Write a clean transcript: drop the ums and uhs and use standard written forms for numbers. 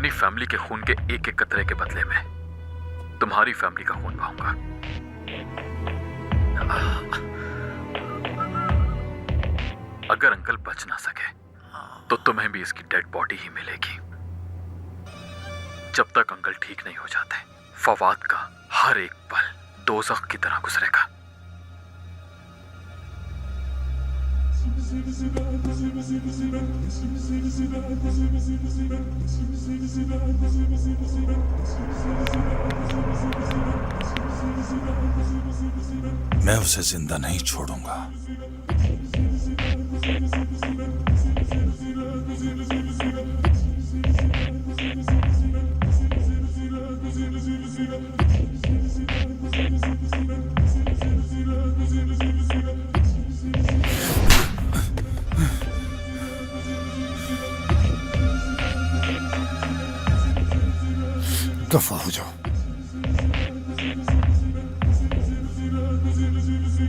अपनी फैमिली के खून के एक एक कतरे के बदले में तुम्हारी फैमिली का खून बहाऊंगा। अगर अंकल बच ना सके तो तुम्हें भी इसकी डेड बॉडी ही मिलेगी। जब तक अंकल ठीक नहीं हो जाते, फवाद का हर एक पल दोज़ख की तरह गुजरेगा। मैं उसे जिंदा नहीं छोड़ूंगा। दफा हो जाओ।